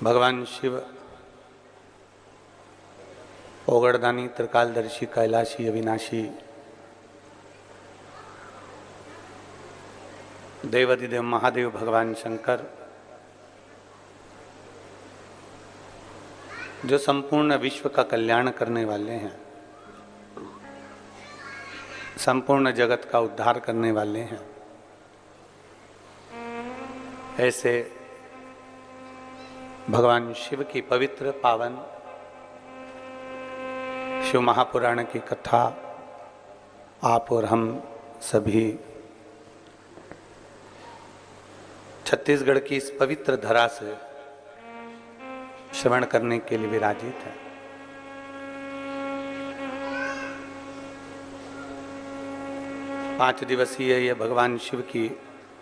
भगवान शिव ओगड़दानी त्रिकालदर्शी कैलाशी अविनाशी देवाधिदेव महादेव भगवान शंकर जो संपूर्ण विश्व का कल्याण करने वाले हैं, संपूर्ण जगत का उद्धार करने वाले हैं, ऐसे भगवान शिव की पवित्र पावन शिव महापुराण की कथा आप और हम सभी छत्तीसगढ़ की इस पवित्र धरा से श्रवण करने के लिए विराजित है। पांच दिवसीय यह भगवान शिव की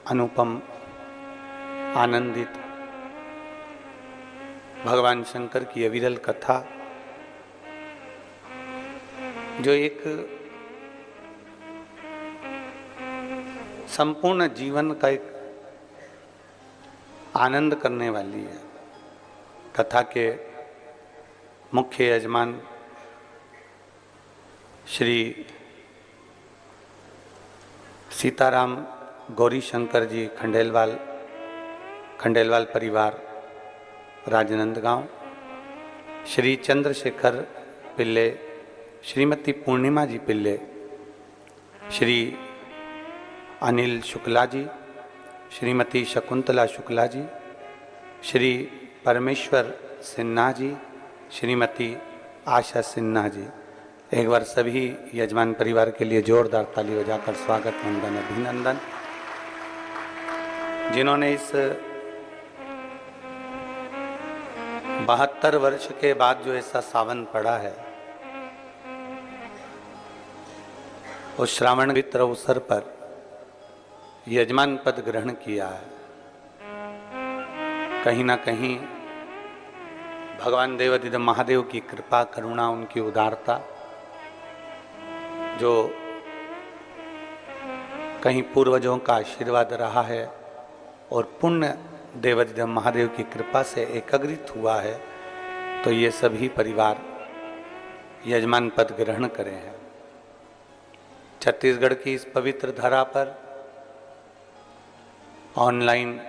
अनुपम आनंदित भगवान शंकर की अविरल कथा, जो एक संपूर्ण जीवन का एक आनंद करने वाली है। कथा के मुख्य यजमान श्री सीताराम गौरी शंकर जी खंडेलवाल परिवार राजनंदगांव, श्री चंद्रशेखर पिल्ले, श्रीमती पूर्णिमा जी पिल्ले, श्री अनिल शुक्ला जी, श्रीमती शकुंतला शुक्ला जी, श्री परमेश्वर सिन्हा जी, श्रीमती आशा सिन्हा जी। एक बार सभी यजमान परिवार के लिए जोरदार ताली बजाकर स्वागत, वंदन, अभिनंदन। जिन्होंने इस 72 वर्ष के बाद जो ऐसा सावन पड़ा है, उस श्रावण पवित्र अवसर पर यजमान पद ग्रहण किया है। कहीं ना कहीं भगवान देवाधिदेव महादेव की कृपा, करुणा, उनकी उदारता, जो कहीं पूर्वजों का आशीर्वाद रहा है और पुण्य देवाधिदेव महादेव की कृपा से एकाग्रित हुआ है, तो ये सभी परिवार यजमान पद ग्रहण करे हैं। छत्तीसगढ़ की इस पवित्र धरा पर ऑनलाइन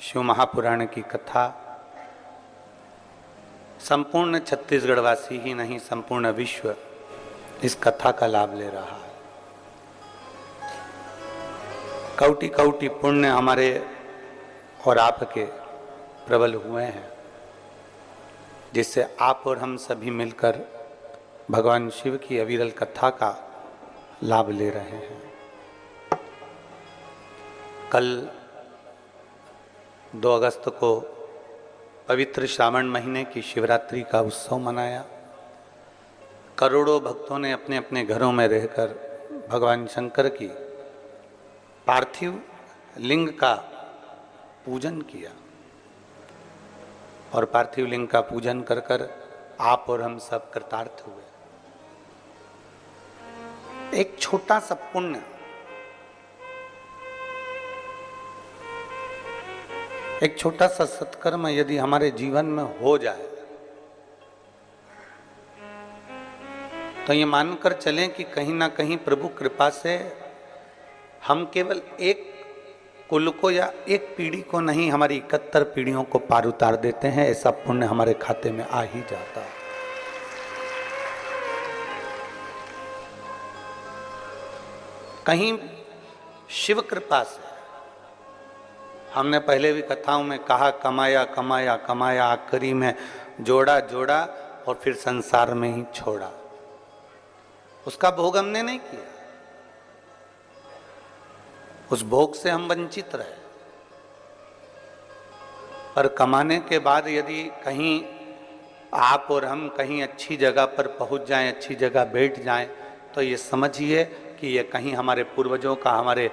शिव महापुराण की कथा संपूर्ण छत्तीसगढ़वासी ही नहीं, संपूर्ण विश्व इस कथा का लाभ ले रहा है। कौटि कौटि पुण्य हमारे और आपके प्रबल हुए हैं, जिससे आप और हम सभी मिलकर भगवान शिव की अविरल कथा का लाभ ले रहे हैं। कल 2 अगस्त को पवित्र श्रावण महीने की शिवरात्रि का उत्सव मनाया। करोड़ों भक्तों ने अपने अपने घरों में रहकर भगवान शंकर की पार्थिव लिंग का पूजन किया, और पार्थिव लिंग का पूजन कर कर आप और हम सब कृतार्थ हुए। एक छोटा सा पुण्य, एक छोटा सा सत्कर्म यदि हमारे जीवन में हो जाए, तो ये मानकर चलें कि कहीं ना कहीं प्रभु कृपा से हम केवल एक कुल को या एक पीढ़ी को नहीं, हमारी 71 पीढ़ियों को पार उतार देते हैं। ऐसा पुण्य हमारे खाते में आ ही जाता है। कहीं शिव कृपा से, हमने पहले भी कथाओं में कहा, कमाया कमाया कमाया, आखिरी में जोड़ा जोड़ा और फिर संसार में ही छोड़ा। उसका भोग हमने नहीं किया, उस भोग से हम वंचित रहे। पर कमाने के बाद यदि कहीं आप और हम कहीं अच्छी जगह पर पहुंच जाएं, अच्छी जगह बैठ जाएं, तो ये समझिए कि ये कहीं हमारे पूर्वजों का, हमारे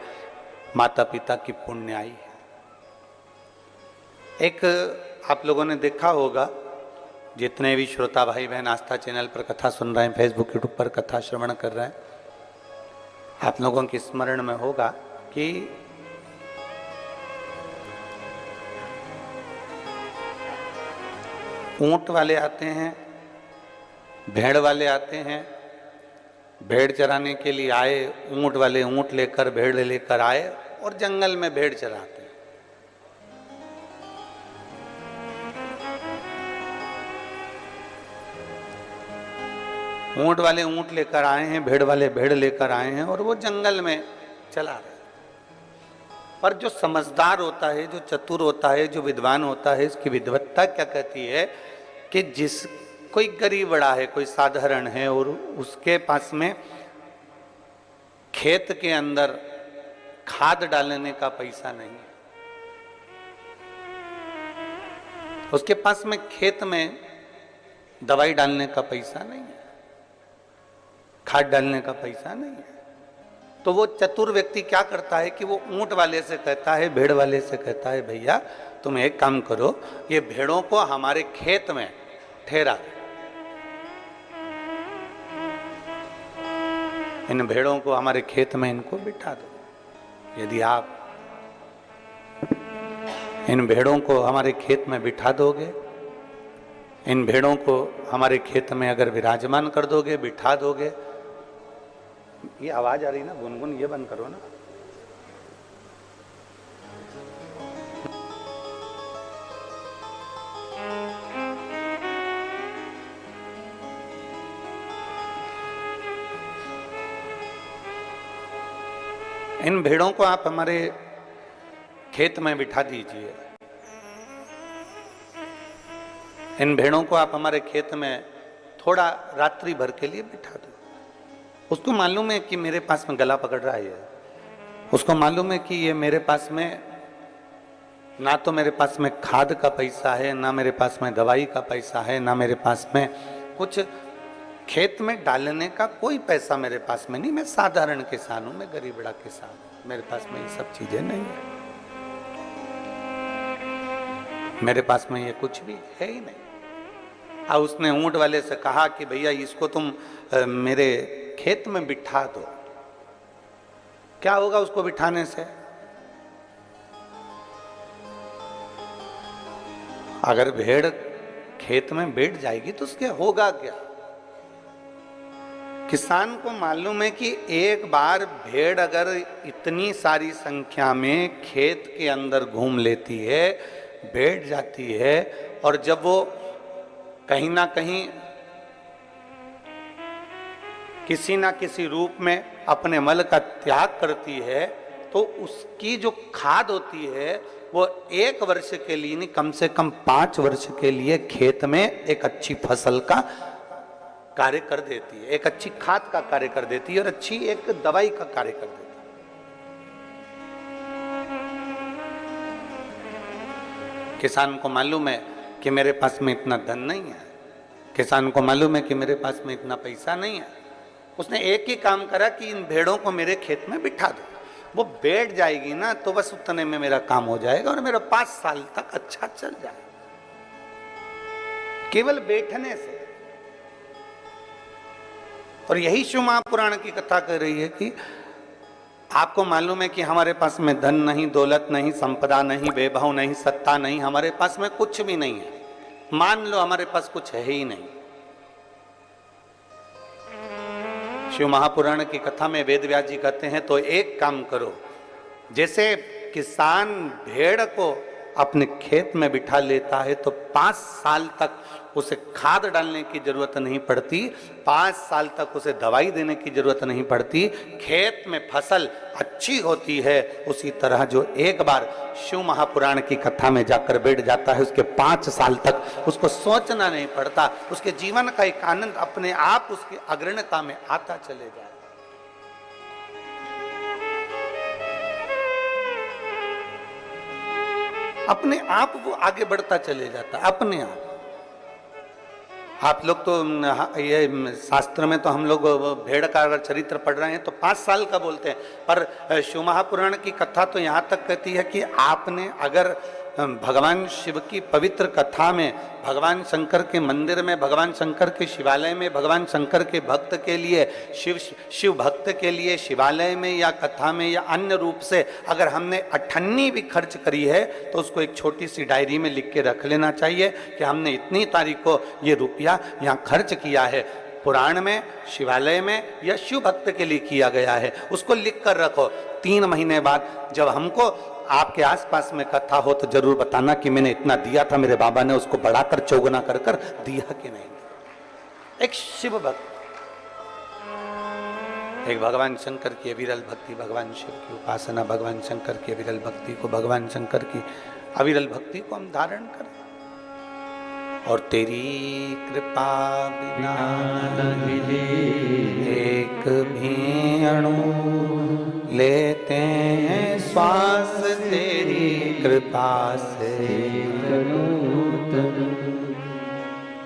माता पिता की पुण्याई है। एक आप लोगों ने देखा होगा, जितने भी श्रोता भाई बहन आस्था चैनल पर कथा सुन रहे हैं, फेसबुक यूट्यूब पर कथा श्रवण कर रहे हैं, आप लोगों के स्मरण में होगा कि ऊंट वाले आते हैं, भेड़ वाले आते हैं, भेड़ चराने के लिए आए, ऊंट वाले ऊंट लेकर भेड़ लेकर आए और जंगल में भेड़ चराते हैं। ऊंट वाले ऊंट लेकर आए हैं, भेड़ वाले भेड़ लेकर आए हैं और वो जंगल में चला रहे हैं। पर जो समझदार होता है, जो चतुर होता है, जो विद्वान होता है, इसकी विद्वत्ता क्या कहती है कि जिस कोई गरीब बड़ा है, कोई साधारण है और उसके पास में खेत के अंदर खाद डालने का पैसा नहीं है, उसके पास में खेत में दवाई डालने का पैसा नहीं है, खाद डालने का पैसा नहीं है, तो वो चतुर व्यक्ति क्या करता है कि वो ऊंट वाले से कहता है, भेड़ वाले से कहता है, भैया तुम एक काम करो, ये भेड़ों को हमारे खेत में ठहरा दो, इन भेड़ों को हमारे खेत में इनको बिठा दो। यदि आप इन भेड़ों को हमारे खेत में बिठा दोगे, इन भेड़ों को हमारे खेत में अगर विराजमान कर दोगे, बिठा दोगे, ये आवाज आ रही ना गुनगुन, ये बंद करो ना। इन भेड़ों को आप हमारे खेत में बिठा दीजिए, इन भेड़ों को आप हमारे खेत में थोड़ा रात्रि भर के लिए बिठा दो। उसको मालूम है कि मेरे पास में गला पकड़ रहा है, उसको मालूम है कि ये मेरे पास में ना तो मेरे पास में खाद का पैसा है, ना मेरे पास में दवाई का पैसा है, ना मेरे पास में कुछ खेत में डालने का कोई पैसा मेरे पास में नहीं। मैं साधारण किसान हूं, मैं गरीब बड़ा किसान हूं, मेरे पास में ये सब चीजें नहीं है, मेरे पास में ये कुछ भी है ही नहीं। और उसने ऊंट वाले से कहा कि भैया इसको तुम मेरे खेत में बिठा दो। क्या होगा उसको बिठाने से? अगर भेड़ खेत में बैठ जाएगी तो उसके होगा क्या? किसान को मालूम है कि एक बार भेड़ अगर इतनी सारी संख्या में खेत के अंदर घूम लेती है, बैठ जाती है, और जब वो कहीं ना कहीं किसी ना किसी रूप में अपने मल का त्याग करती है, तो उसकी जो खाद होती है वो 1 वर्ष के लिए नहीं, कम से कम 5 वर्ष के लिए खेत में एक अच्छी फसल का कार्य कर देती है, एक अच्छी खाद का कार्य कर देती है और अच्छी एक दवाई का कार्य कर देती है। किसान को मालूम है कि मेरे पास में इतना धन नहीं है, किसान को मालूम है कि मेरे पास में इतना पैसा नहीं है। उसने एक ही काम करा कि इन भेड़ों को मेरे खेत में बिठा दो, वो बैठ जाएगी ना तो बस उतने में मेरा काम हो जाएगा और मेरा 5 साल तक अच्छा चल जाएगा, केवल बैठने से। और यही शिव महापुराण की कथा कह रही है कि आपको मालूम है कि हमारे पास में धन नहीं, दौलत नहीं, संपदा नहीं, वैभव नहीं, सत्ता नहीं, हमारे पास में कुछ भी नहीं है। मान लो हमारे पास कुछ है ही नहीं। शिव महापुराण की कथा में वेद व्यास जी कहते हैं तो एक काम करो, जैसे किसान भेड़ को अपने खेत में बिठा लेता है तो 5 साल तक उसे खाद डालने की जरूरत नहीं पड़ती, 5 साल तक उसे दवाई देने की जरूरत नहीं पड़ती, खेत में फसल अच्छी होती है। उसी तरह जो एक बार शिव महापुराण की कथा में जाकर बैठ जाता है, उसके 5 साल तक उसको सोचना नहीं पड़ता, उसके जीवन का एक आनंद अपने आप उसकी अग्रणता में आता चले जाए। अपने आप वो आगे बढ़ता चले जाता, अपने आप। आप लोग तो ये शास्त्र में तो हम लोग भेड़ का अगर चरित्र पढ़ रहे हैं तो 5 साल का बोलते हैं, पर शिव महापुराण की कथा तो यहाँ तक कहती है कि आपने अगर भगवान शिव की पवित्र कथा में, भगवान शंकर के मंदिर में, भगवान शंकर के शिवालय में, भगवान शंकर के भक्त के लिए, शिव भक्त के लिए शिवालय में या कथा में या अन्य रूप से अगर हमने अठन्नी भी खर्च करी है तो उसको एक छोटी सी डायरी में लिख के रख लेना चाहिए कि हमने इतनी तारीख को ये रुपया यहाँ खर्च किया है। पुराण में, शिवालय में या शिव भक्त के लिए किया गया है, उसको लिख कर रखो। 3 महीने बाद जब हमको आपके आसपास में कथा हो तो जरूर बताना कि मैंने इतना दिया था, मेरे बाबा ने उसको बढ़ाकर चौगुना कर कर दिया कि नहीं। एक शिव भक्त, एक भगवान शंकर की अविरल भक्ति, भगवान शिव की उपासना, भगवान शंकर की अविरल भक्ति को, भगवान शंकर की अविरल भक्ति को हम धारण करें। और तेरी कृपा बिना एक भी अणु लेते हैं श्वास, तेरी कृपा से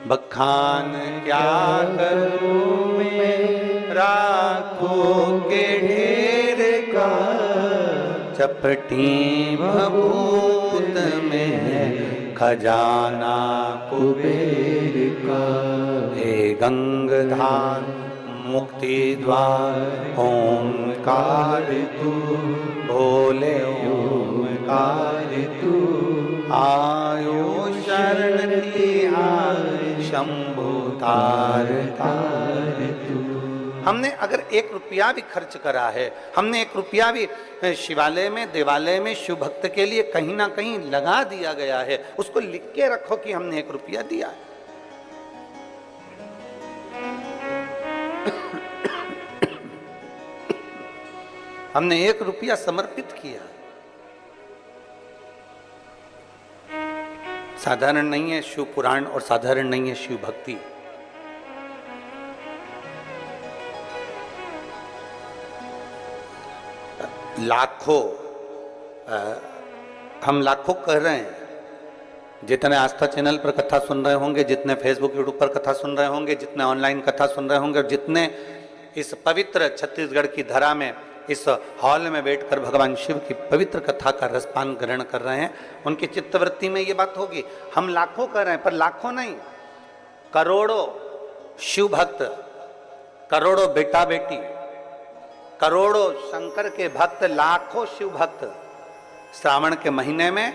बखान क्या करूं मैं राखों के ढेर का, चपटी भभूत में खजाना कुबेर का। हे गंगाधार मुक्ति द्वार ओंकार तू, भोले ओंकार तू, आयो शरण की आय शंभु तार तार तू। हमने अगर 1 रुपया भी खर्च करा है, हमने 1 रुपया भी शिवालय में, देवालय में, शिव भक्त के लिए कहीं ना कहीं लगा दिया गया है, उसको लिख के रखो कि हमने 1 रुपया दिया है। हमने 1 रुपया समर्पित किया। साधारण नहीं है शिव पुराण और साधारण नहीं है शिव भक्ति। लाखों, हम लाखों कह रहे हैं, जितने आस्था चैनल पर कथा सुन रहे होंगे, जितने फेसबुक यूट्यूब पर कथा सुन रहे होंगे, जितने ऑनलाइन कथा सुन रहे होंगे और जितने इस पवित्र छत्तीसगढ़ की धरा में इस हॉल में बैठकर भगवान शिव की पवित्र कथा का रसपान ग्रहण कर रहे हैं, उनकी चित्तवृत्ति में ये बात होगी। हम लाखों कर रहे हैं, पर लाखों नहीं, करोड़ों शिव भक्त, करोड़ों बेटा बेटी, करोड़ों शंकर के भक्त, लाखों शिव भक्त श्रावण के महीने में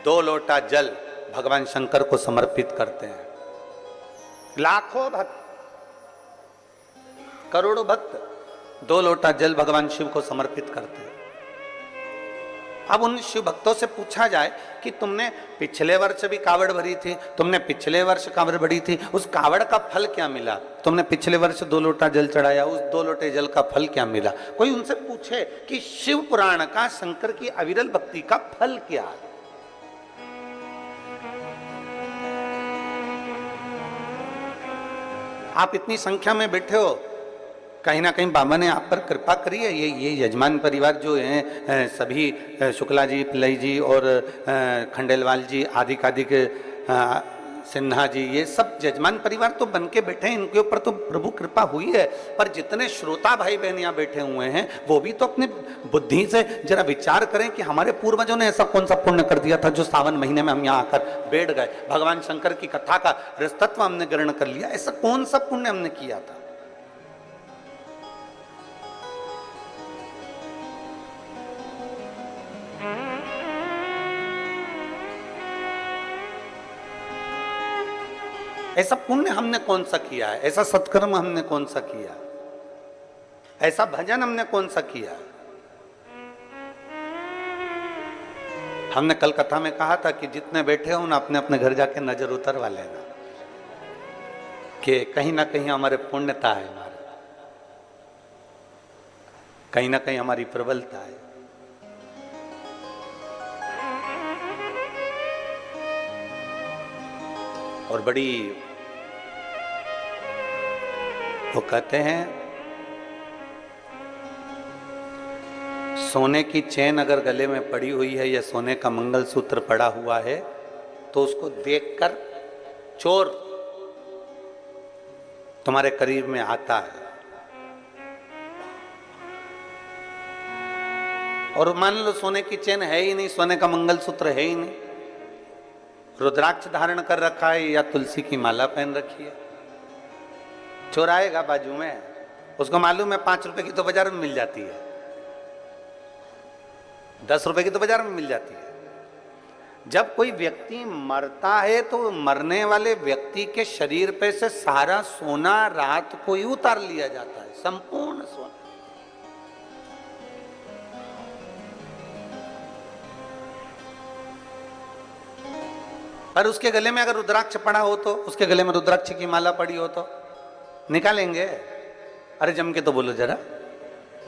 2 लोटा जल भगवान शंकर को समर्पित करते हैं। लाखों भक्त, करोड़ों भक्त 2 लोटा जल भगवान शिव को समर्पित करते हैं। अब उन शिव भक्तों से पूछा जाए कि तुमने पिछले वर्ष भी कावड़ भरी थी, तुमने पिछले वर्ष कावड़ भरी थी, उस कावड़ का फल क्या मिला? तुमने पिछले वर्ष 2 लोटा जल चढ़ाया, उस 2 लोटे जल का फल क्या मिला? कोई उनसे पूछे कि शिव पुराण का, शंकर की अविरल भक्ति का फल क्या है? आप इतनी संख्या में बैठे हो, कहीं ना कहीं बाबा ने आप पर कृपा करी है। ये यजमान परिवार जो हैं, सभी शुक्ला जी, पिल्लई जी और खंडेलवाल जी, आदिक सिन्हा जी, ये सब यजमान परिवार तो बन के बैठे हैं, इनके ऊपर तो प्रभु कृपा हुई है। पर जितने श्रोता भाई बहन यहाँ बैठे हुए हैं, वो भी तो अपने बुद्धि से जरा विचार करें कि हमारे पूर्वजों ने ऐसा कौन सा पुण्य कर दिया था जो सावन महीने में हम यहाँ आकर बैठ गए, भगवान शंकर की कथा का रसतत्व हमने ग्रहण कर लिया। ऐसा कौन सा पुण्य हमने किया था? ऐसा पुण्य हमने कौन सा किया है? ऐसा सत्कर्म हमने कौन सा किया? ऐसा भजन हमने कौन सा किया? हमने कल कथा में कहा था कि जितने बैठे हो ना, अपने अपने घर जाके नजर उतरवा लेना कि कहीं ना कहीं हमारे पुण्यता है, हमारे कहीं ना कहीं हमारी प्रबलता है। और बड़ी, वो कहते हैं सोने की चेन अगर गले में पड़ी हुई है या सोने का मंगलसूत्र पड़ा हुआ है तो उसको देखकर चोर तुम्हारे करीब में आता है। और मान लो सोने की चेन है ही नहीं, सोने का मंगलसूत्र है ही नहीं, रुद्राक्ष धारण कर रखा है या तुलसी की माला पहन रखी है। चोर आएगा बाजू में, उसको मालूम है 5 रुपए की तो बाजार में मिल जाती है, 10 रुपए की तो बाजार में मिल जाती है। जब कोई व्यक्ति मरता है तो मरने वाले व्यक्ति के शरीर पे से सारा सोना रात को ही उतार लिया जाता है, संपूर्ण सोना। पर उसके गले में अगर रुद्राक्ष पड़ा हो तो, उसके गले में रुद्राक्ष की माला पड़ी हो तो निकालेंगे? अरे जम के तो बोलो जरा,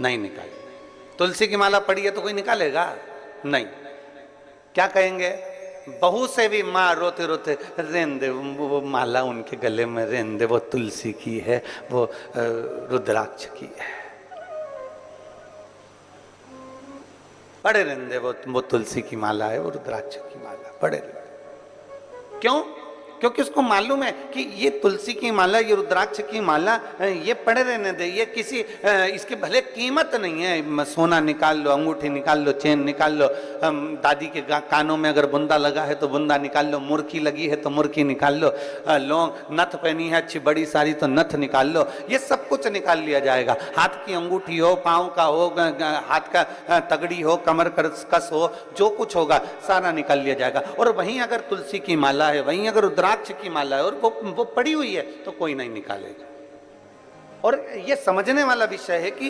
नहीं निकालेंगे। तुलसी की माला पड़ी है तो कोई निकालेगा? नहीं। क्या कहेंगे? बहू से भी माँ रोते रोते रेन दे, वो माला उनके गले में रेन दे, वो तुलसी की है, वो रुद्राक्ष की है, पड़े रेन दे, वो तुलसी की माला है, वो रुद्राक्ष की माला, पड़े रेन दे। क्यों? क्योंकि उसको मालूम है कि ये तुलसी की माला, ये रुद्राक्ष की माला, ये पड़े रहने दे, ये किसी इसकी भले कीमत नहीं है। सोना निकाल लो, अंगूठी निकाल लो, चेन निकाल लो, दादी के कानों में अगर बुंदा लगा है तो बुंदा निकाल लो, मुर्की लगी है तो मुर्की निकाल लो, लौंग नथ पहनी है अच्छी बड़ी सारी तो नथ निकाल लो, ये सब कुछ निकाल लिया जाएगा। हाथ की अंगूठी हो, पाँव का हो, हाथ का तगड़ी हो, कमर कस हो, जो कुछ होगा सारा निकाल लिया जाएगा। और वहीं अगर तुलसी की माला है, वहीं अगर रुद्राक्ष की माला है और वो पड़ी हुई है तो कोई नहीं निकालेगा। और ये समझने वाला विषय है कि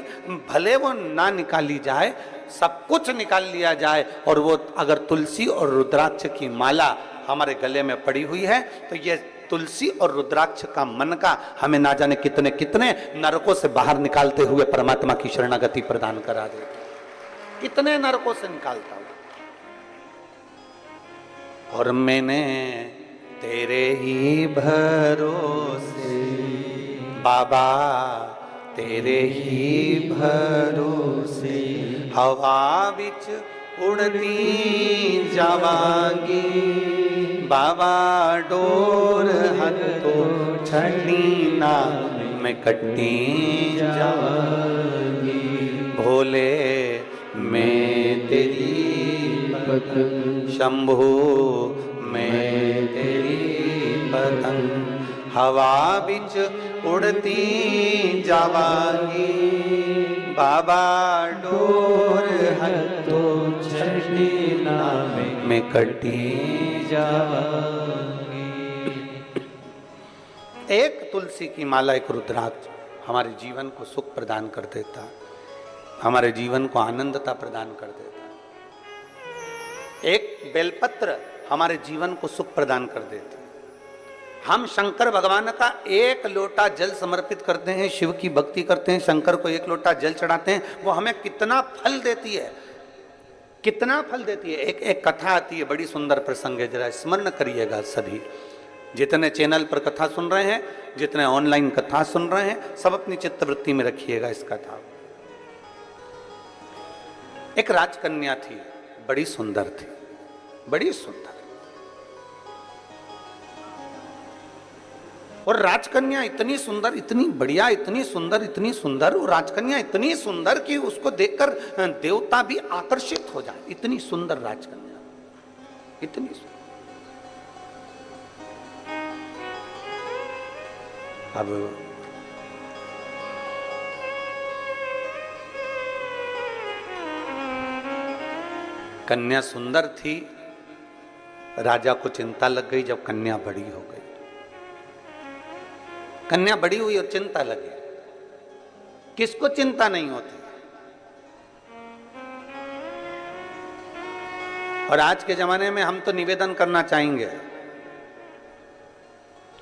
भले वो ना निकाली जाए, सब कुछ निकाल लिया जाए, और वो अगर तुलसी और रुद्राक्ष की माला हमारे गले में पड़ी हुई है तो ये तुलसी और रुद्राक्ष का मन का हमें ना जाने कितने कितने नरकों से बाहर निकालते हुए परमात्मा की शरणागति प्रदान करा दे। कितने नरकों से निकालता हूं। और मैंने तेरे ही भरोसे बाबा, तेरे ही भरोसे हवा बिच उड़ती जावांगी बाबा, डोर हथो छड़ी ना मैं कट्टी जावांगी। भोले मैं तेरी पतंग, शंभू मैं तेरी पतंग, हवा बिच उड़ती जावांगी बाबा, डोर हथो छड़ी ना मैं कटी जावांगी। एक तुलसी की माला, एक रुद्राक्ष हमारे जीवन को सुख प्रदान कर देता, हमारे जीवन को आनंदता प्रदान कर देता। एक बेलपत्र हमारे जीवन को सुख प्रदान कर देते। हम शंकर भगवान का एक लोटा जल समर्पित करते हैं, शिव की भक्ति करते हैं, शंकर को एक लोटा जल चढ़ाते हैं, वो हमें कितना फल देती है, कितना फल देती है। एक कथा आती है, बड़ी सुंदर प्रसंग है, जरा स्मरण करिएगा सभी। जितने चैनल पर कथा सुन रहे हैं, जितने ऑनलाइन कथा सुन रहे हैं, सब अपनी चित्तवृत्ति में रखिएगा इस कथा। एक राजकन्या थी, बड़ी सुंदर थी, बड़ी सुंदर। और राजकन्या इतनी सुंदर, इतनी बढ़िया, इतनी सुंदर, इतनी सुंदर, वो राजकन्या इतनी सुंदर कि उसको देखकर देवता भी आकर्षित हो जाए। इतनी सुंदर राजकन्या, इतनी सुंदर। अब कन्या सुंदर थी, राजा को चिंता लग गई जब कन्या बड़ी हो गई। कन्या बड़ी हुई और चिंता लगी। किसको चिंता नहीं होती? और आज के जमाने में हम तो निवेदन करना चाहेंगे,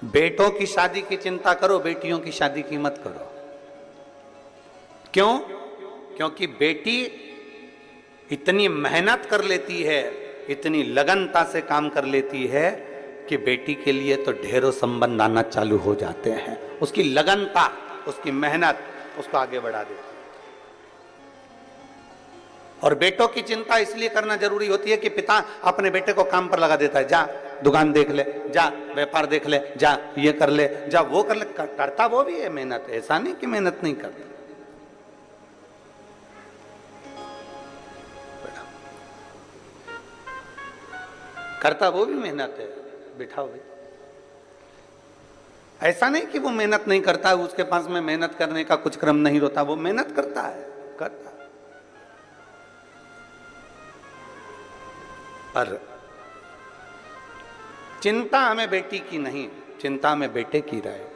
बेटों की शादी की चिंता करो, बेटियों की शादी की मत करो। क्यों? क्योंकि बेटी इतनी मेहनत कर लेती है, इतनी लगनता से काम कर लेती है कि बेटी के लिए तो ढेरों संबंध आना चालू हो जाते हैं। उसकी लगनता, उसकी मेहनत उसको आगे बढ़ा देती है। और बेटों की चिंता इसलिए करना जरूरी होती है कि पिता अपने बेटे को काम पर लगा देता है, जा दुकान देख ले, जा व्यापार देख ले, जा ये कर ले, जा वो कर ले। करता वो भी है मेहनत, ऐसा नहीं कि मेहनत नहीं करता। करता वो भी मेहनत है, बिठाओ भाई। ऐसा नहीं कि वो मेहनत नहीं करता है, उसके पास में मेहनत करने का कुछ क्रम नहीं होता, वो मेहनत करता है, करता है। पर चिंता हमें बेटी की नहीं, चिंता हमें बेटे की रहे।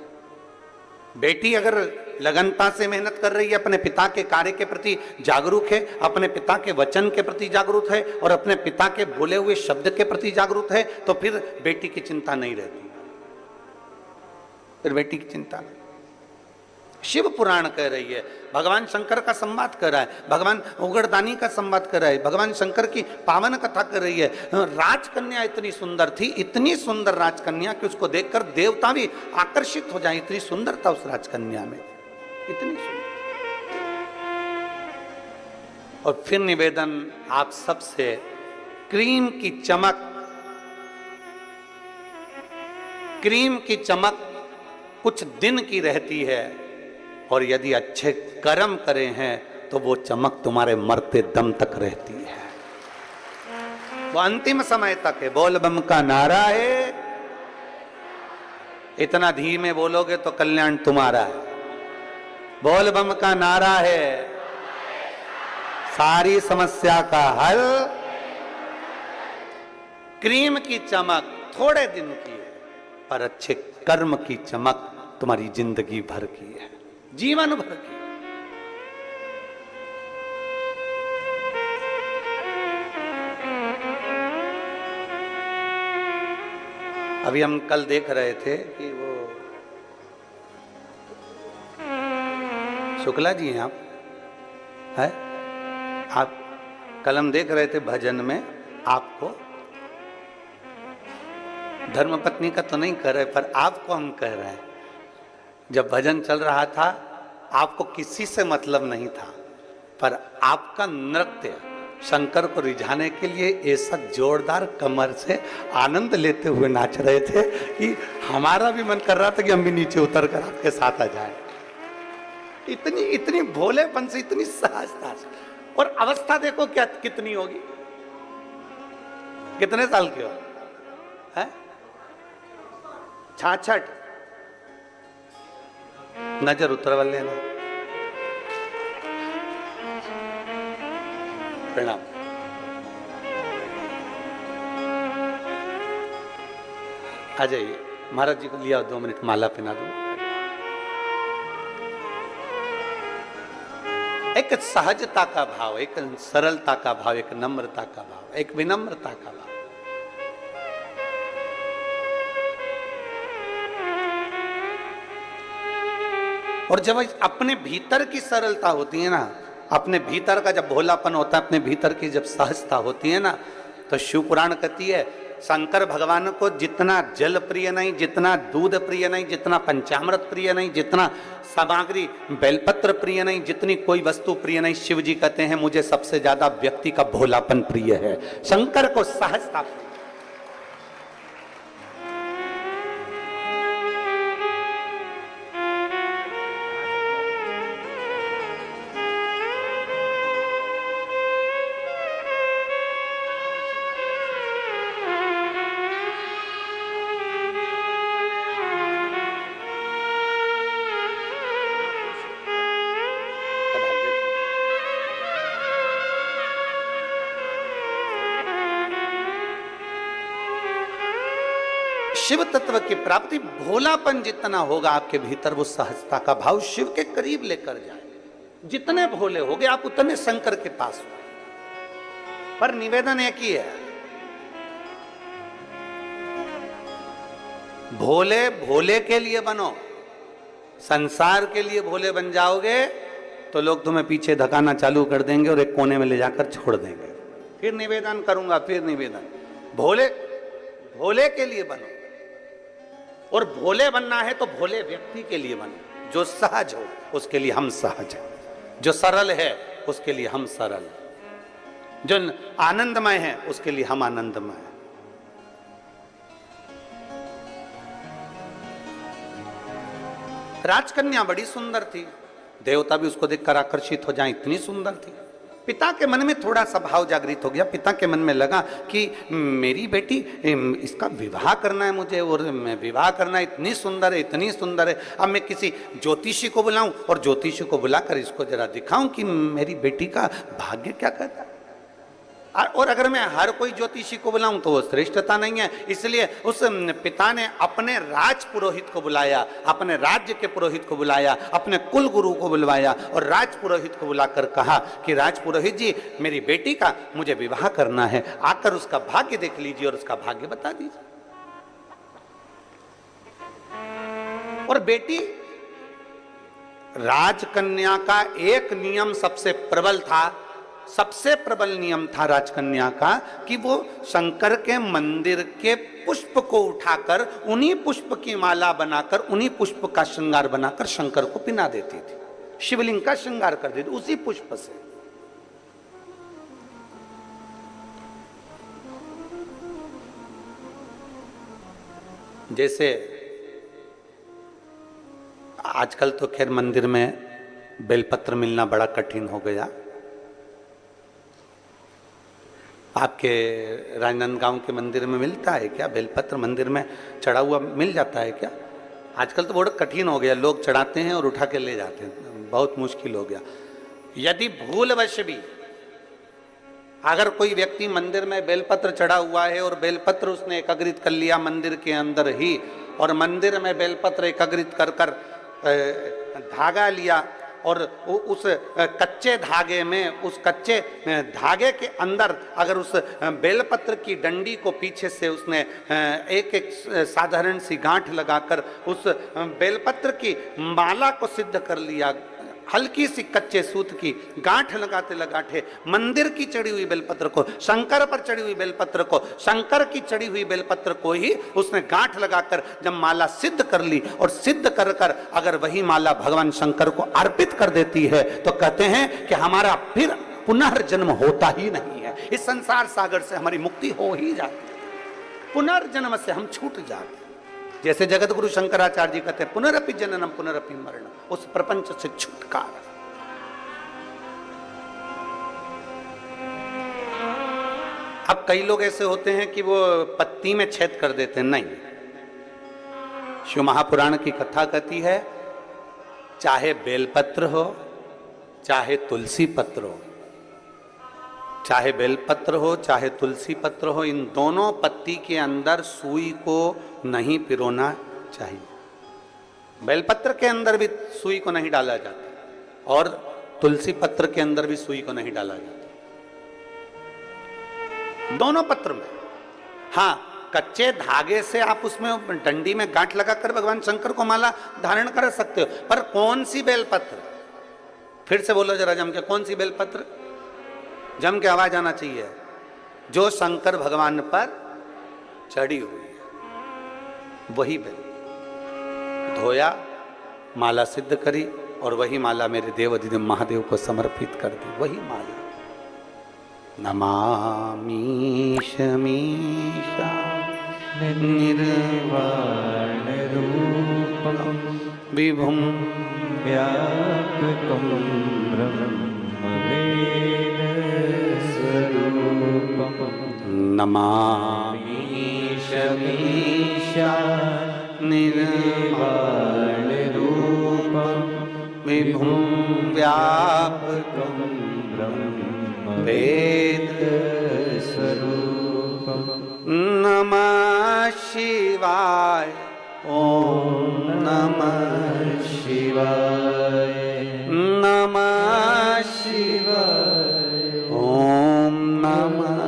बेटी अगर लगनता से मेहनत कर रही है, अपने पिता के कार्य के प्रति जागरूक है, अपने पिता के वचन के प्रति जागरूक है और अपने पिता के बोले हुए शब्द के प्रति जागरूक है, तो फिर बेटी की चिंता नहीं रहती, फिर बेटी की चिंता नहीं। शिव पुराण कह रही है, भगवान शंकर का संवाद कर रहा है, भगवान उगड़दानी का संवाद कर रहा है, भगवान शंकर की पावन कथा कर रही है। राजकन्या इतनी सुंदर थी, इतनी सुंदर राजकन्या कि उसको देखकर देवता भी आकर्षित हो जाए, इतनी सुंदरता उस राजकन्या में, इतनी सुंदर। और फिर निवेदन आप सबसे, क्रीम की चमक, क्रीम की चमक कुछ दिन की रहती है, और यदि अच्छे कर्म करे हैं तो वो चमक तुम्हारे मरते दम तक रहती है, वो अंतिम समय तक है। बोल बम का नारा है, इतना धीमे बोलोगे तो कल्याण तुम्हारा है। बोल बम का नारा है, सारी समस्या का हल। क्रीम की चमक थोड़े दिन की है, पर अच्छे कर्म की चमक तुम्हारी जिंदगी भर की है, जीवन भर की। अभी हम कल देख रहे थे कि वो शुक्ला जी हैं आप कल हम देख रहे थे भजन में, आपको धर्मपत्नी का तो नहीं कह रहे, पर आपको हम कह रहे हैं। जब भजन चल रहा था, आपको किसी से मतलब नहीं था, पर आपका नृत्य शंकर को रिझाने के लिए ऐसा जोरदार कमर से आनंद लेते हुए नाच रहे थे कि हमारा भी मन कर रहा था कि हम भी नीचे उतर कर आपके साथ आ जाए। इतनी इतनी भोलेपन से, इतनी सहजता से। और अवस्था देखो क्या कितनी होगी, कितने साल की हो है? 66। नजर उतर वाले ना। प्रणाम। आ जाइए, महाराज जी को लिया 2 मिनट, माला पहना दो। एक सहजता का भाव, एक सरलता का भाव, एक नम्रता का भाव, एक विनम्रता का भाव। और जब अपने भीतर की सरलता होती है ना, अपने भीतर का जब भोलापन होता है, अपने भीतर की जब सहजता होती है ना, तो शिव पुराण कहती है शंकर भगवान को जितना जल प्रिय नहीं, जितना दूध प्रिय नहीं, जितना पंचामृत प्रिय नहीं, जितना सामग्री बेलपत्र प्रिय नहीं, जितनी कोई वस्तु प्रिय नहीं, शिव जी कहते हैं मुझे सबसे ज्यादा व्यक्ति का भोलापन प्रिय है, शंकर को सहजता प्रिय। शिव तत्व की प्राप्ति, भोलापन जितना होगा आपके भीतर, वो सहजता का भाव शिव के करीब लेकर जाए। जितने भोले होगे आप उतने शंकर के पास हो। पर निवेदन एक ही है, भोले भोले के लिए बनो। संसार के लिए भोले बन जाओगे तो लोग तुम्हें पीछे धकाना चालू कर देंगे और एक कोने में ले जाकर छोड़ देंगे। फिर निवेदन करूंगा, फिर निवेदन, भोले भोले के लिए बनो। और भोले बनना है तो भोले व्यक्ति के लिए बनो, जो सहज हो उसके लिए हम सहज हैं, जो सरल है उसके लिए हम सरल हैं, जो आनंदमय है उसके लिए हम आनंदमय हैं। राजकन्या बड़ी सुंदर थी, देवता भी उसको देखकर आकर्षित हो जाए, इतनी सुंदर थी। पिता के मन में थोड़ा सा भाव जागृत हो गया। पिता के मन में लगा कि मेरी बेटी, इसका विवाह करना है मुझे, और मैं विवाह करना, इतनी सुंदर है, इतनी सुंदर है। अब मैं किसी ज्योतिषी को बुलाऊं और ज्योतिषी को बुलाकर इसको जरा दिखाऊं कि मेरी बेटी का भाग्य क्या कहता है। और अगर मैं हर कोई ज्योतिषी को बुलाऊं तो वो श्रेष्ठता नहीं है। इसलिए उस पिता ने अपने राज पुरोहित को बुलाया, अपने राज्य के पुरोहित को बुलाया, अपने कुल गुरु को बुलवाया और राज पुरोहित को बुलाकर कहा कि राज पुरोहित जी, मेरी बेटी का मुझे विवाह करना है, आकर उसका भाग्य देख लीजिए और उसका भाग्य बता दीजिए। और बेटी, राजकन्या का एक नियम सबसे प्रबल था, सबसे प्रबल नियम था राजकन्या का कि वो शंकर के मंदिर के पुष्प को उठाकर उन्हीं पुष्प की माला बनाकर, उन्हीं पुष्प का श्रृंगार बनाकर शंकर को पिना देती थी, शिवलिंग का श्रृंगार कर देती उसी पुष्प से। जैसे आजकल तो खैर मंदिर में बेलपत्र मिलना बड़ा कठिन हो गया। आपके राजनांदगांव के मंदिर में मिलता है क्या बेलपत्र? मंदिर में चढ़ा हुआ मिल जाता है क्या? आजकल तो बहुत कठिन हो गया, लोग चढ़ाते हैं और उठा के ले जाते हैं, बहुत मुश्किल हो गया। यदि भूलवश भी अगर कोई व्यक्ति मंदिर में बेलपत्र चढ़ा हुआ है और बेलपत्र उसने एकत्रित कर लिया मंदिर के अंदर ही, और मंदिर में बेलपत्र एकत्रित कर कर धागा लिया और उस कच्चे धागे में, उस कच्चे धागे के अंदर अगर उस बेलपत्र की डंडी को पीछे से उसने एक एक साधारण सी गांठ लगाकर उस बेलपत्र की माला को सिद्ध कर लिया, हल्की सी कच्चे सूत की गांठ लगाते लगाते मंदिर की चढ़ी हुई बेलपत्र को, शंकर पर चढ़ी हुई बेलपत्र को, शंकर की चढ़ी हुई बेलपत्र को ही उसने गांठ लगाकर जब माला सिद्ध कर ली और सिद्ध कर कर अगर वही माला भगवान शंकर को अर्पित कर देती है तो कहते हैं कि हमारा फिर पुनर्जन्म होता ही नहीं है, इस संसार सागर से हमारी मुक्ति हो ही जाती है, पुनर्जन्म से हम छूट जाते हैं। जैसे जगत गुरु शंकराचार्य जी कहते हैं पुनरपि जननम पुनरपि मरणम, उस प्रपंच से छुटकारा। अब कई लोग ऐसे होते हैं कि वो पत्ती में छेद कर देते हैं, नहीं। शिव महापुराण की कथा कहती है चाहे बेलपत्र हो चाहे तुलसी पत्र हो, चाहे बेलपत्र हो चाहे तुलसी पत्र हो, इन दोनों पत्ती के अंदर सुई को नहीं पिरोना चाहिए। बेलपत्र के अंदर भी सुई को नहीं डाला जाता और तुलसी पत्र के अंदर भी सुई को नहीं डाला जाता, दोनों पत्र में। हाँ, कच्चे धागे से आप उसमें डंडी में गांठ लगाकर भगवान शंकर को माला धारण कर सकते हो, पर कौन सी बेलपत्र? फिर से बोलो जरा जम के, कौन सी बेलपत्र? जम के आवाज आना चाहिए। जो शंकर भगवान पर चढ़ी हुई है वही बेल धोया, माला सिद्ध करी और वही माला मेरे देव अधिदेव महादेव को समर्पित कर दी, वही माला। नमामि शमीशा निर्वाण रूपम विभुम व्यापकं ब्रह्मवेद स्वरूपम। नमामि शमीशा निर्वाण रूपम विभुं व्यापकं ब्रह्मवेद स्वरूपम। नमः शिवाय, ओम नमः शिवाय, नमः शिवाय, ओम नमः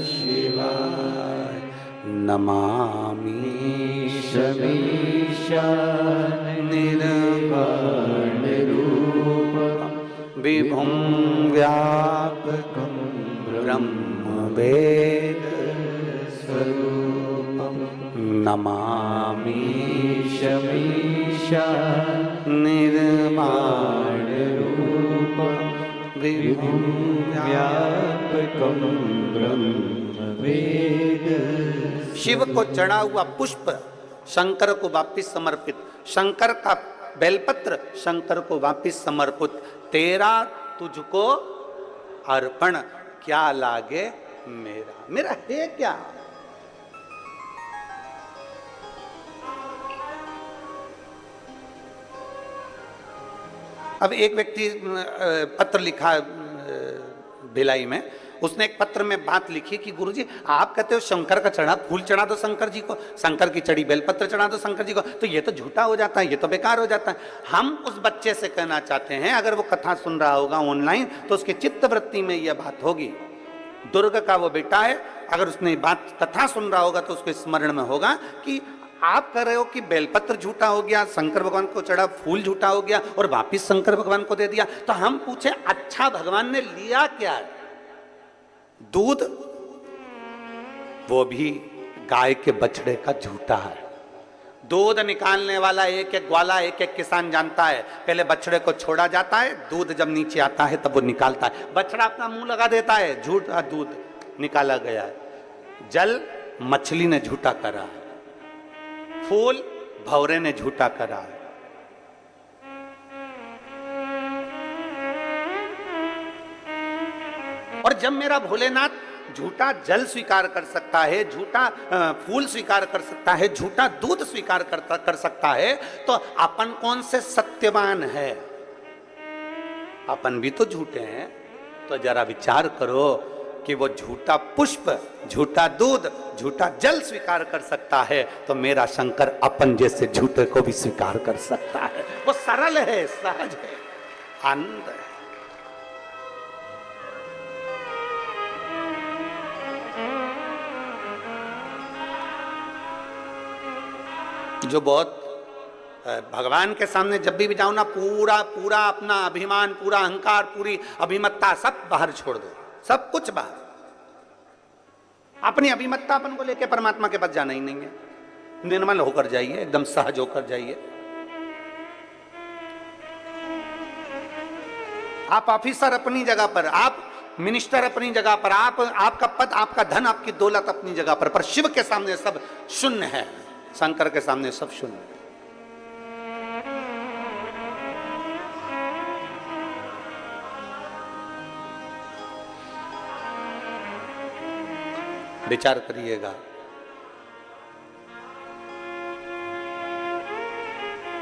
शिवाय। नमामि शमीशा निर्वाण रूपम विभुं व्यापकं ब्रह्मवेद स्वरूपम। नमामि शमीशा निर्वाण रूपम विभुं व्यापकं ब्रह्मवेद। शिव को चढ़ा हुआ पुष्प शंकर को वापिस समर्पित, शंकर का बेलपत्र शंकर को वापिस समर्पित। तेरा तुझको अर्पण क्या लागे मेरा। मेरा है क्या? अब एक व्यक्ति पत्र लिखा भिलाई में, उसने एक पत्र में बात लिखी कि गुरुजी आप कहते हो शंकर का चढ़ा फूल चढ़ा दो शंकर जी को, शंकर की चढ़ी बेलपत्र चढ़ा दो शंकर जी को, तो ये तो झूठा हो जाता है, ये तो बेकार हो जाता है। हम उस बच्चे से कहना चाहते हैं, अगर वो कथा सुन रहा होगा ऑनलाइन तो उसके चित्तवृत्ति में यह बात होगी। दुर्ग का वो बेटा है, अगर उसने बात कथा सुन रहा होगा तो उसके स्मरण में होगा कि आप कह रहे हो कि बेलपत्र झूठा हो गया, शंकर भगवान को चढ़ा फूल झूठा हो गया और वापिस शंकर भगवान को दे दिया। तो हम पूछे अच्छा भगवान ने लिया क्या? दूध, वो भी गाय के बछड़े का झूठा है। दूध निकालने वाला एक एक ग्वाला एक एक किसान जानता है, पहले बछड़े को छोड़ा जाता है, दूध जब नीचे आता है तब वो निकालता है। बछड़ा अपना मुंह लगा देता है, झूठा दूध निकाला गया है। जल मछली ने झूठा करा है, फूल भौरे ने झूठा करा है। और जब मेरा भोलेनाथ झूठा जल स्वीकार कर सकता है, झूठा फूल स्वीकार कर सकता है, झूठा दूध स्वीकार कर सकता है, तो अपन कौन से सत्यवान है? अपन भी तो झूठे हैं। तो जरा विचार करो कि वो झूठा पुष्प, झूठा दूध, झूठा जल स्वीकार कर सकता है, तो मेरा शंकर अपन जैसे झूठे को भी स्वीकार कर सकता है। वो सरल है, सहज है, आनंद है। जो बहुत भगवान के सामने जब भी जाओ ना, पूरा पूरा अपना अभिमान, पूरा अहंकार, पूरी अभिमत्ता सब बाहर छोड़ दो, सब कुछ बाहर। अपनी अभिमत्ता अपन को लेके परमात्मा के पास जाना ही नहीं है। निर्मल होकर जाइए, एकदम सहज होकर जाइए। आप ऑफिसर अपनी जगह पर, आप मिनिस्टर अपनी जगह पर, आप आपका पद, आपका धन, आपकी दौलत अपनी जगह पर शिव के सामने सब शून्य है, शंकर के सामने सब शून्य है। विचार करिएगा।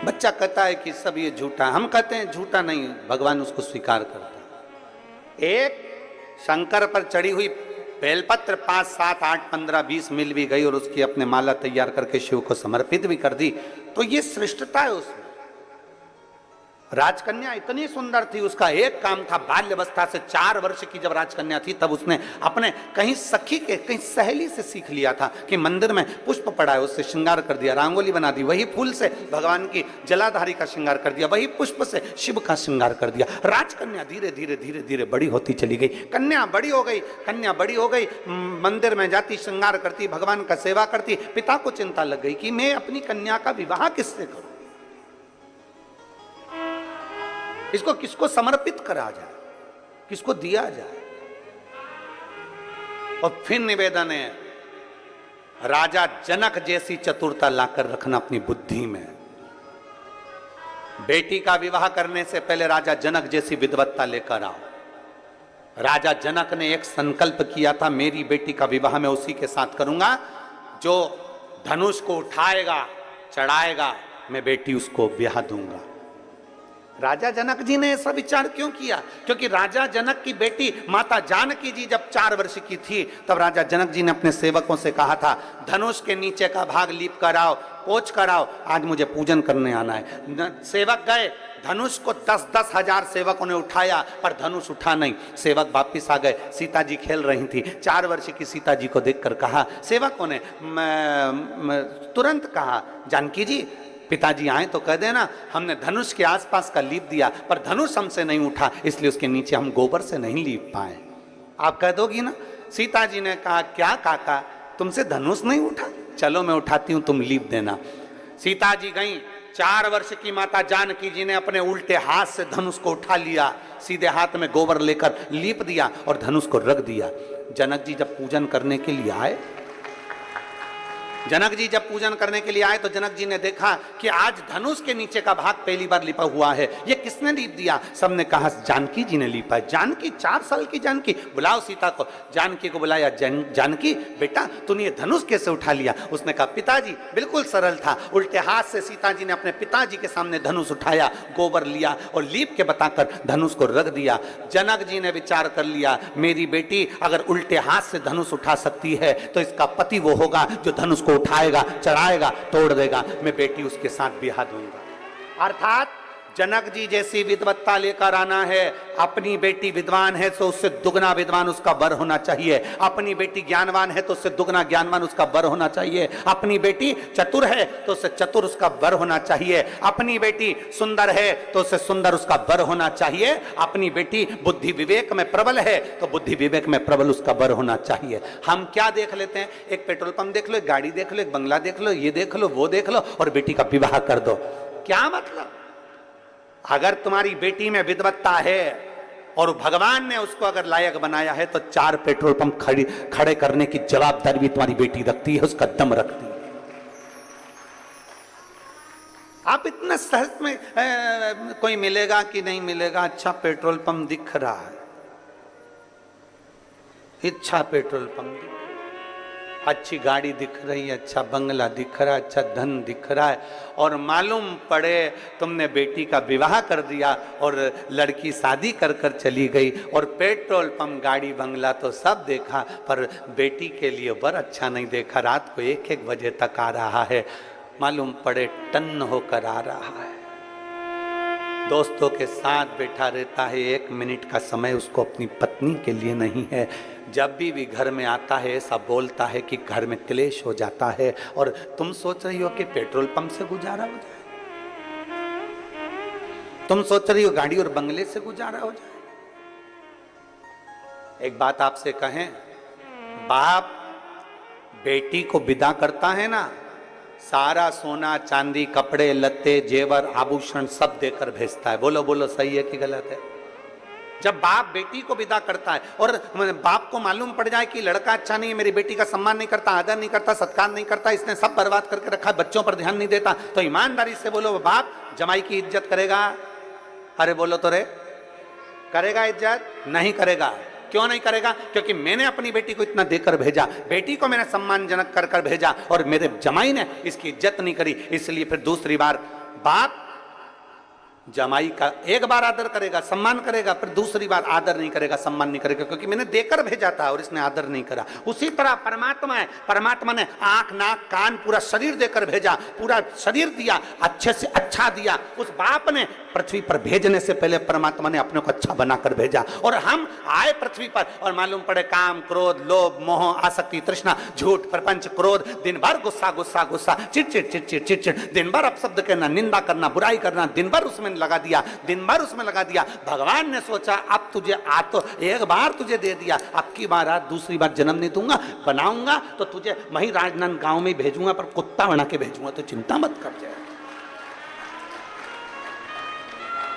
बच्चा कहता है कि सब ये झूठा, हम कहते हैं झूठा नहीं, भगवान उसको स्वीकार करता है। एक शंकर पर चढ़ी हुई बेलपत्र 5, 7, 8, 15, 20 मिल भी गई और उसकी अपने माला तैयार करके शिव को समर्पित भी कर दी, तो ये श्रेष्ठता है उसमें। राजकन्या इतनी सुंदर थी, उसका एक काम था, बाल्यावस्था से 4 वर्ष की जब राजकन्या थी तब उसने अपने कहीं सखी के, कहीं सहेली से सीख लिया था कि मंदिर में पुष्प पड़ा है, उससे श्रृंगार कर दिया, रंगोली बना दी, वही फूल से भगवान की जलाधारी का श्रृंगार कर दिया, वही पुष्प से शिव का श्रृंगार कर दिया। राजकन्या धीरे धीरे धीरे धीरे बड़ी होती चली गई, कन्या बड़ी हो गई, कन्या बड़ी हो गई, मंदिर में जाती, श्रृंगार करती, भगवान का सेवा करती। पिता को चिंता लग गई कि मैं अपनी कन्या का विवाह किससे करूं, इसको किसको समर्पित करा जाए, किसको दिया जाए। और फिर निवेदन है, राजा जनक जैसी चतुरता लाकर रखना अपनी बुद्धि में। बेटी का विवाह करने से पहले राजा जनक जैसी विद्वत्ता लेकर आओ। राजा जनक ने एक संकल्प किया था, मेरी बेटी का विवाह मैं उसी के साथ करूंगा जो धनुष को उठाएगा, चढ़ाएगा, मैं बेटी उसको ब्याह दूंगा। राजा जनक जी ने ऐसा विचार क्यों किया? क्योंकि राजा जनक की बेटी माता जानकी जी जब 4 वर्ष की थी तब राजा जनक जी ने अपने सेवकों से कहा था, धनुष के नीचे का भाग लीप कराओ, पोंछ कराओ, आज मुझे पूजन करने आना है। सेवक गए, धनुष को 10-10 हजार सेवकों ने उठाया पर धनुष उठा नहीं। सेवक वापिस आ गए, सीता जी खेल रही थी। 4 वर्ष की सीता जी को देखकर कहा, सेवकों ने तुरंत कहा, जानकी जी पिताजी आए तो कह देना हमने धनुष के आसपास का लीप दिया पर धनुष हमसे नहीं उठा, इसलिए उसके नीचे हम गोबर से नहीं लीप पाए। आप कह दोगी ना? सीता जी ने कहा, क्या काका तुमसे धनुष नहीं उठा, चलो मैं उठाती हूं, तुम लीप देना। सीता जी गई, 4 वर्ष की माता जानकी जी ने अपने उल्टे हाथ से धनुष को उठा लिया, सीधे हाथ में गोबर लेकर लीप दिया और धनुष को रख दिया। जनक जी जब पूजन करने के लिए आए जनक जी जब पूजन करने के लिए आए तो जनक जी ने देखा कि आज धनुष के नीचे का भाग पहली बार लिपा हुआ है। ये किसने लीप दिया? सबने कहा जानकी जी ने लीपा। जानकी, 4 साल की जानकी, बुलाओ सीता को। जानकी को बुलाया। जानकी बेटा तूने ये धनुष कैसे उठा लिया? उसने कहा पिताजी बिल्कुल सरल था। उल्टे हाथ से सीता जी ने अपने पिताजी के सामने धनुष उठाया, गोबर लिया और लीप के बताकर धनुष को रख दिया। जनक जी ने विचार कर लिया, मेरी बेटी अगर उल्टे हाथ से धनुष उठा सकती है तो इसका पति वो होगा जो धनुष को उठाएगा, चढ़ाएगा, तोड़ देगा। मैं बेटी उसके साथ ब्याह दूंगा। अर्थात जनक जी जैसी विद्वत्ता लेकर आना है। अपनी बेटी विद्वान है तो उससे दुगना विद्वान उसका वर होना चाहिए। अपनी बेटी ज्ञानवान है तो उससे दुगना ज्ञानवान उसका वर होना चाहिए। अपनी बेटी चतुर है तो उससे चतुर उसका वर होना चाहिए। अपनी बेटी सुंदर है तो उससे सुंदर उसका वर होना चाहिए। अपनी बेटी बुद्धि विवेक में प्रबल है तो बुद्धि विवेक में प्रबल उसका वर होना चाहिए। हम क्या देख लेते हैं? एक पेट्रोल पंप देख लो, एक गाड़ी देख लो, एक बंगला देख लो, ये देख लो, वो देख लो और बेटी का विवाह कर दो। क्या मतलब? अगर तुम्हारी बेटी में विद्वत्ता है और भगवान ने उसको अगर लायक बनाया है तो 4 पेट्रोल पंप खड़े करने की जवाबदारी भी तुम्हारी बेटी रखती है, उसका दम रखती है। आप इतना सहज में कोई मिलेगा कि नहीं मिलेगा? अच्छा पेट्रोल पंप दिख रहा है, अच्छा पेट्रोल पंप दिख, अच्छी गाड़ी दिख रही है, अच्छा बंगला दिख रहा है, अच्छा धन दिख रहा है, और मालूम पड़े तुमने बेटी का विवाह कर दिया और लड़की शादी कर कर चली गई और पेट्रोल पंप, गाड़ी, बंगला तो सब देखा पर बेटी के लिए वर अच्छा नहीं देखा। रात को 1-1 बजे तक आ रहा है, मालूम पड़े टन्न होकर आ रहा है। दोस्तों के साथ बैठा रहता है, 1 मिनट का समय उसको अपनी पत्नी के लिए नहीं है। जब भी घर में आता है ऐसा बोलता है कि घर में क्लेश हो जाता है और तुम सोच रही हो कि पेट्रोल पंप से गुजारा हो जाए, तुम सोच रही हो गाड़ी और बंगले से गुजारा हो जाए। एक बात आपसे कहें, बाप बेटी को विदा करता है ना, सारा सोना चांदी, कपड़े लत्ते, जेवर, आभूषण सब देकर भेजता है। बोलो बोलो सही है कि गलत है? जब बाप बेटी को विदा करता है और बाप को मालूम पड़ जाए कि लड़का अच्छा नहीं है, मेरी बेटी का सम्मान नहीं करता, आदर नहीं करता, सत्कार नहीं करता, इसने सब बर्बाद करके रखा, बच्चों पर ध्यान नहीं देता, तो ईमानदारी से बोलो बाप जमाई की इज्जत करेगा? अरे बोलो तो रे, करेगा इज्जत? नहीं करेगा। क्यों नहीं करेगा? क्योंकि मैंने अपनी बेटी को इतना देकर भेजा, बेटी को मैंने सम्मानजनक कर कर भेजा और मेरे जमाई ने इसकी इज्जत नहीं करी, इसलिए फिर दूसरी बार बाप जमाई का एक बार आदर करेगा, सम्मान करेगा, फिर दूसरी बार आदर नहीं करेगा, सम्मान नहीं करेगा, क्योंकि मैंने देकर भेजा था और इसने आदर नहीं करा। उसी तरह परमात्मा है, परमात्मा ने आंख, नाक, कान, पूरा शरीर देकर भेजा, पूरा शरीर दिया, अच्छे से अच्छा दिया। उस बाप ने पृथ्वी पर भेजने से पहले परमात्मा ने अपने को अच्छा बनाकर भेजा और हम आए पृथ्वी पर और मालूम पड़े काम, क्रोध, लोभ, मोह, आसक्ति, तृष्णा, झूठ, प्रपंच, क्रोध, दिन भर गुस्सा गुस्सा गुस्सा, चिड़चिड़ चिड़चिड़ चिड़चिड़, दिन भर अपशब्द कहना, निंदा करना, बुराई करना, दिन भर उसमें लगा दिया, दिन भर उसमें लगा दिया। भगवान ने सोचा अब तुझे आ तो एक बार तुझे दे दिया, अब की बार दूसरी बार जन्म नहीं दूंगा, बनाऊंगा तो तुझे वहीं राजनांद गांव में भेजूंगा, पर कुत्ता बना के भेजूंगा, तो चिंता मत कर जाए।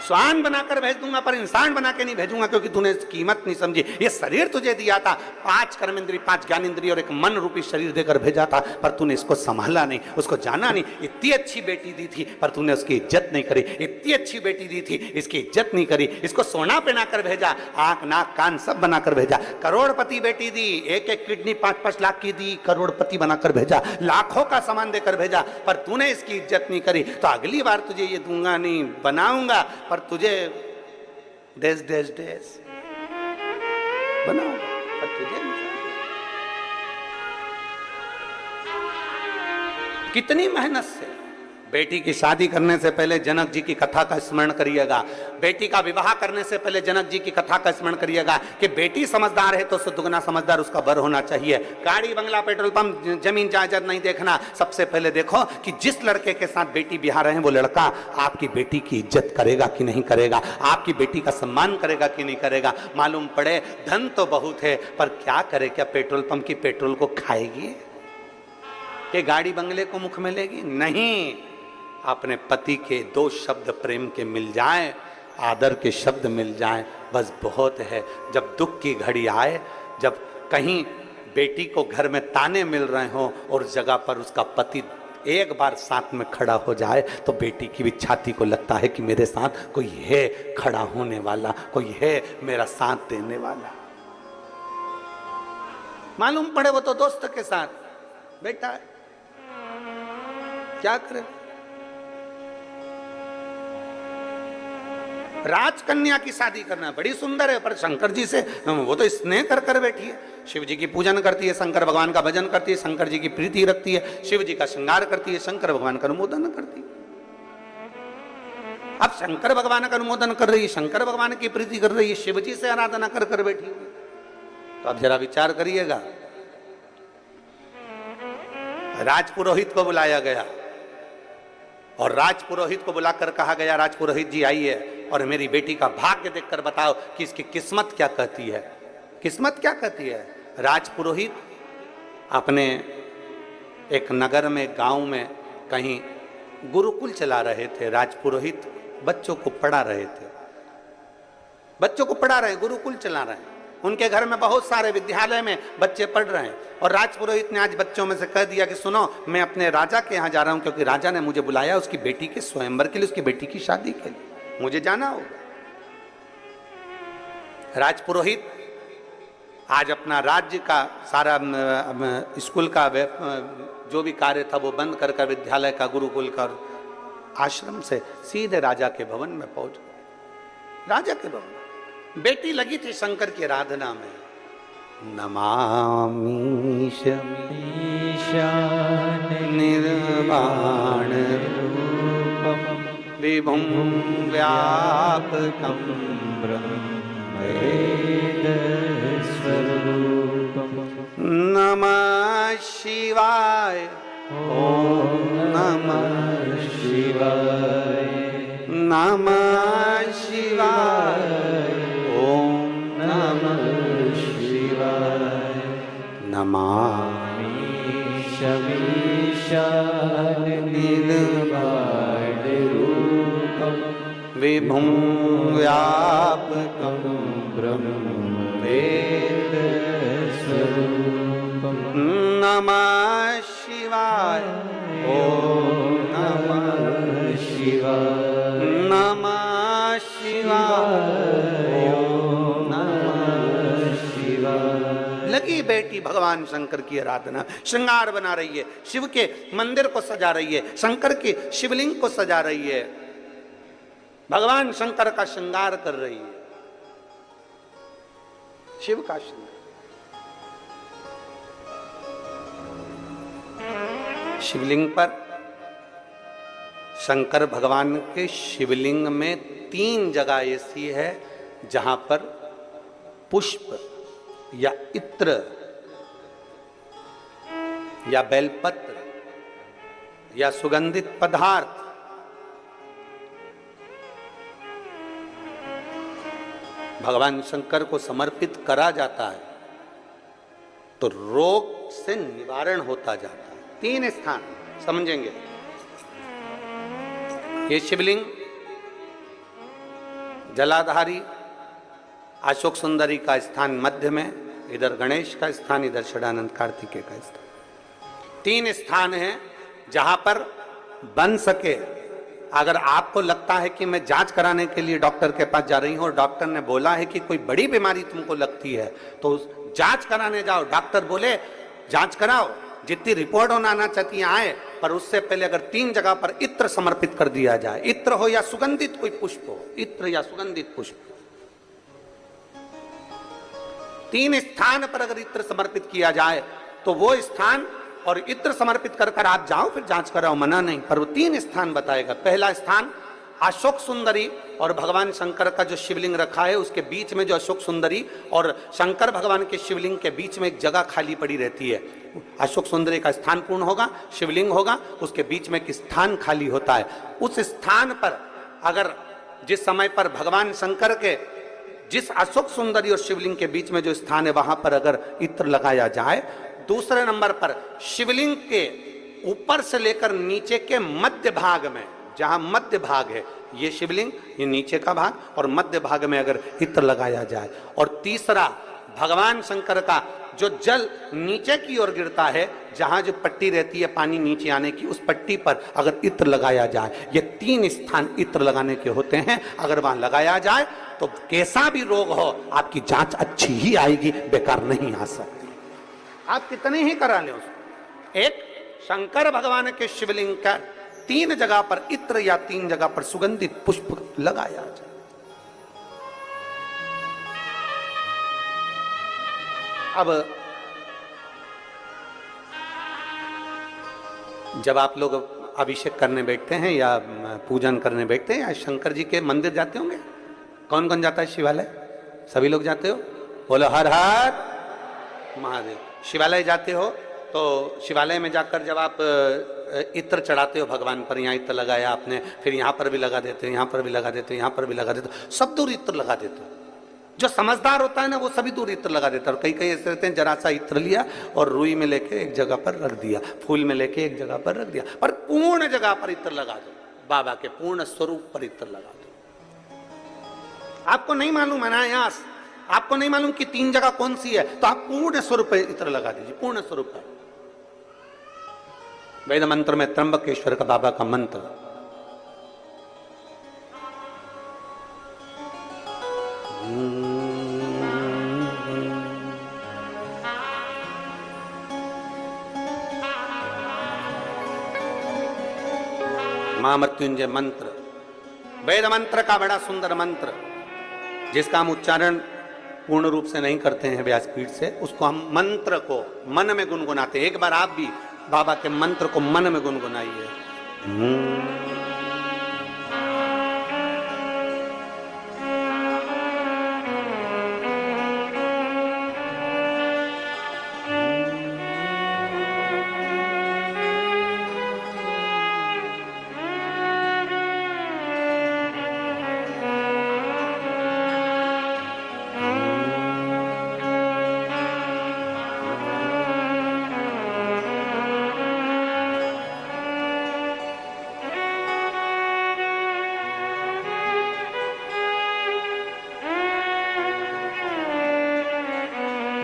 स्वान बनाकर भेज दूंगा पर इंसान बना के नहीं भेजूंगा, क्योंकि तूने कीमत नहीं समझी। ये शरीर तुझे दिया था, 5 कर्मेंद्रिय, 5 ज्ञानेंद्रिय और एक मन रूपी शरीर देकर भेजा था, पर तूने इसको संभाला नहीं, उसको जाना नहीं। इतनी अच्छी बेटी दी थी पर तूने उसकी इज्जत नहीं करी, इतनी अच्छी बेटी दी थी, इसकी इज्जत नहीं करी, इसको सोना पहनाकर भेजा, आंख, नाक, कान सब बनाकर भेजा। करोड़पति बेटी दी, 1-1 किडनी 5-5 लाख की दी, करोड़पति बनाकर भेजा, लाखों का सामान देकर भेजा, पर तूने इसकी इज्जत नहीं करी, तो अगली बार तुझे ये दूंगा नहीं, बनाऊंगा पर तुझे देश देश देश बनाऊंगा पर तुझे कितनी मेहनत से। बेटी की शादी करने से पहले जनक जी की कथा का स्मरण करिएगा, बेटी का विवाह करने से पहले जनक जी की कथा का स्मरण करिएगा कि बेटी समझदार है तो उससे दुगना समझदार उसका वर होना चाहिए। गाड़ी, बंगला, पेट्रोल पंप, जमीन जायदाद नहीं देखना, सबसे पहले देखो कि जिस लड़के के साथ बेटी ब्याह रहे हैं वो लड़का आपकी बेटी की इज्जत करेगा कि नहीं करेगा, आपकी बेटी का सम्मान करेगा कि नहीं करेगा। मालूम पड़े धन तो बहुत है पर क्या करे, क्या पेट्रोल पंप की पेट्रोल को खाएगी कि गाड़ी बंगले को मुख में लेगी? नहीं, अपने पति के 2 शब्द प्रेम के मिल जाएं, आदर के शब्द मिल जाएं, बस बहुत है। जब दुख की घड़ी आए, जब कहीं बेटी को घर में ताने मिल रहे हो और जगह पर उसका पति एक बार साथ में खड़ा हो जाए तो बेटी की भी छाती को लगता है कि मेरे साथ कोई है खड़ा होने वाला, कोई है मेरा साथ देने वाला। मालूम पड़े वो तो दोस्त के साथ बैठा है, क्या करे। राजकन्या की शादी करना बड़ी सुंदर है, पर शंकर जी से वो तो स्नेह कर कर बैठी है। शिव जी की पूजन करती है, शंकर भगवान का भजन करती है, शंकर जी की प्रीति रखती है, शिव जी का श्रृंगार करती है, शंकर भगवान का अनुमोदन करती है। अब शंकर भगवान का अनुमोदन कर रही है, शंकर भगवान की प्रीति कर रही है, शिव जी से आराधना कर कर बैठी हुई। तो अब जरा विचार करिएगा। राजपुरोहित को बुलाया गया और राजपुरोहित को बुलाकर कहा गया, राजपुरोहित जी आइए और मेरी बेटी का भाग्य देखकर बताओ कि इसकी किस्मत क्या कहती है। किस्मत क्या कहती है? राजपुरोहित अपने एक नगर में, गांव में कहीं गुरुकुल चला रहे थे। राजपुरोहित बच्चों को पढ़ा रहे थे, बच्चों को पढ़ा रहे, गुरुकुल चला रहे हैं। उनके घर में बहुत सारे विद्यालय में बच्चे पढ़ रहे हैं और राजपुरोहित ने आज बच्चों में से कह दिया कि सुनो, मैं अपने राजा के यहाँ जा रहा हूँ क्योंकि राजा ने मुझे बुलाया उसकी बेटी के स्वयंवर के लिए, उसकी बेटी की शादी के लिए मुझे जाना होगा। राजपुरोहित आज अपना राज्य का सारा स्कूल का जो भी कार्य था वो बंद कर कर विद्यालय का, गुरुकुल का, आश्रम से सीधे राजा के भवन में पहुंच गए। राजा के भवन बेटी लगी थी शंकर की आराधना में। नमामि निर्वाण रूपम विभुं व्यापकं ब्रह्मवेदस्वरूपं। नमः शिवाय, ओम नमः शिवाय, नमः शिवाय, ओम नमः शिवाय। नमामि शमीशान निर्वाण रूपं विभुं व्यापकं ब्रह्मवेदस्वरूपं। नमः शिवाय, ओम नमः शिवाय, नमः शिवाय, ओम नमः शिवाय। लगी बेटी भगवान शंकर की आराधना, श्रृंगार बना रही है, शिव के मंदिर को सजा रही है, शंकर के शिवलिंग को सजा रही है, भगवान शंकर का श्रृंगार कर रही है, शिव का श्रृंगार। शिवलिंग पर, शंकर भगवान के शिवलिंग में 3 जगह ऐसी है जहां पर पुष्प या इत्र या बेलपत्र या सुगंधित पदार्थ भगवान शंकर को समर्पित करा जाता है तो रोग से निवारण होता जाता है। 3 स्थान समझेंगे। ये शिवलिंग जलाधारी अशोक सुंदरी का स्थान मध्य में, इधर गणेश का स्थान, इधर षडानंद कार्तिकेय का स्थान। 3 स्थान हैं जहां पर बन सके। अगर आपको लगता है कि मैं जांच कराने के लिए डॉक्टर के पास जा रही हूं और डॉक्टर ने बोला है कि कोई बड़ी बीमारी तुमको लगती है तो जांच कराने जाओ, डॉक्टर बोले जांच कराओ, जितनी रिपोर्ट होना आना चाहती है आए, पर उससे पहले अगर 3 जगह पर इत्र समर्पित कर दिया जाए, इत्र हो या सुगंधित कोई पुष्प हो, इत्र या सुगंधित पुष्प, 3 स्थान पर अगर इत्र समर्पित किया जाए तो वो स्थान और इत्र समर्पित कर कर आप जाओ, फिर जांच कराओ, मना नहीं, पर वो 3 स्थान बताएगा। पहला स्थान अशोक सुंदरी और भगवान शंकर का जो शिवलिंग रखा है उसके बीच में जो अशोक सुंदरी और शंकर भगवान के शिवलिंग के बीच में एक जगह खाली पड़ी रहती है। अशोक सुंदरी का स्थान पूर्ण होगा, शिवलिंग होगा, उसके बीच में एक स्थान खाली होता है। उस स्थान पर अगर जिस समय पर भगवान शंकर के जिस अशोक सुंदरी और शिवलिंग के बीच में जो स्थान है वहां पर अगर इत्र लगाया जाए, दूसरे नंबर पर शिवलिंग के ऊपर से लेकर नीचे के मध्य भाग में, जहां मध्य भाग है ये शिवलिंग, ये नीचे का भाग और मध्य भाग में अगर इत्र लगाया जाए, और तीसरा भगवान शंकर का जो जल नीचे की ओर गिरता है, जहां जो पट्टी रहती है पानी नीचे आने की, उस पट्टी पर अगर इत्र लगाया जाए, ये 3 स्थान इत्र लगाने के होते हैं, अगर वहां लगाया जाए तो कैसा भी रोग हो आपकी जांच अच्छी ही आएगी, बेकार नहीं आ सकती। आप कितने ही करा लें उसको। एक शंकर भगवान के शिवलिंग का 3 जगह पर इत्र या 3 जगह पर सुगंधित पुष्प लगाया जाए। अब जब आप लोग अभिषेक करने बैठते हैं या पूजन करने बैठते हैं या शंकर जी के मंदिर जाते होंगे, कौन कौन जाता है शिवालय? सभी लोग जाते हो? बोलो हर हर महादेव। शिवालय जाते हो तो शिवालय में जाकर जब आप इत्र चढ़ाते हो भगवान पर, यहाँ इत्र लगाया आपने, फिर यहाँ पर भी लगा देते हो, यहाँ पर भी लगा देते हो, यहाँ पर भी लगा देते हो, सब दूर इत्र लगा देते हो। जो समझदार होता है ना वो सभी दूर इत्र लगा देता है। और कई कई ऐसे रहते हैं, जरा सा इत्र लिया और रुई में लेके एक जगह पर रख दिया, फूल में लेके एक जगह पर रख दिया, पर पूर्ण जगह पर इत्र लगा दो, बाबा के पूर्ण स्वरूप पर इत्र लगा दो। आपको नहीं मालूम अनायास, आपको नहीं मालूम कि 3 जगह कौन सी है, तो आप पूर्ण स्वरूप पर इत्र लगा दीजिए, पूर्ण स्वरूप पर। वेद मंत्र में त्र्यंबकेश्वर का बाबा का मंत्र, महामृत्युंजय मंत्र, वेद मंत्र का बड़ा सुंदर मंत्र, जिसका हम उच्चारण पूर्ण रूप से नहीं करते हैं व्यासपीठ से, उसको हम मंत्र को मन में गुनगुनाते हैं। एक बार आप भी बाबा के मंत्र को मन में गुनगुनाइए।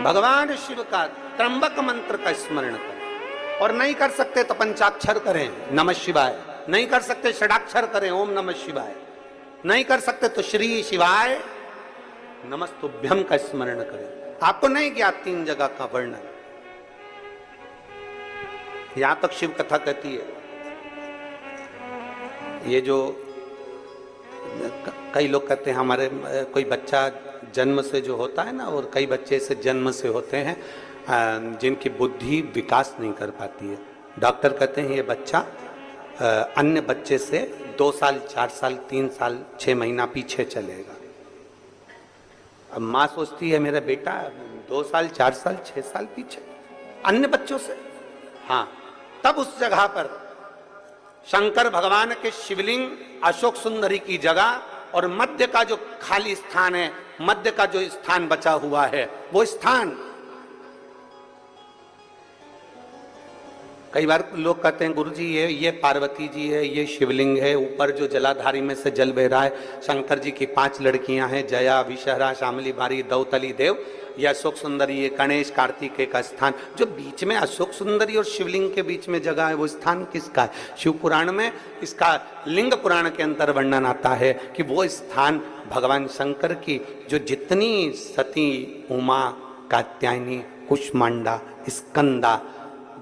भगवान शिव का त्र्यंबक मंत्र का स्मरण करें, और नहीं कर सकते तो पंचाक्षर करें नमः शिवाय, नहीं कर सकते षडाक्षर करें ओम नमः शिवाय, नहीं कर सकते तो श्री शिवाय नमस्तुभ्यम का स्मरण करें। आपको नहीं ज्ञात 3 जगह का वर्णन, यहां तक शिव कथा कहती है। ये जो कई लोग कहते हैं हमारे कोई बच्चा जन्म से जो होता है ना, और कई बच्चे से जन्म से होते हैं जिनकी बुद्धि विकास नहीं कर पाती है, डॉक्टर कहते हैं ये बच्चा अन्य बच्चे से 2 साल 4 साल 3 साल 6 महीना पीछे चलेगा। अब माँ सोचती है मेरा बेटा 2 साल 4 साल 6 साल पीछे अन्य बच्चों से। हाँ, तब उस जगह पर शंकर भगवान के शिवलिंग, अशोक सुंदरी की जगह और मध्य का जो खाली स्थान है, मध्य का जो स्थान बचा हुआ है, वो स्थान, कई बार लोग कहते हैं गुरुजी ये पार्वती जी है, ये शिवलिंग है, ऊपर जो जलाधारी में से जल बह रहा है, शंकर जी की 5 लड़कियां हैं, जया, विषहरा, शामली बारी, दौतली देव, ये अशोक सुंदरी, ये गणेश कार्तिकेय का स्थान। जो बीच में अशोक सुंदरी और शिवलिंग के बीच में जगह है, वो स्थान किसका है? शिव पुराण में इसका लिंग पुराण के अंतर वर्णन आता है कि वो स्थान भगवान शंकर की जो जितनी सती, उमा, कात्यायनी, कुष्मांडा, स्कंदा,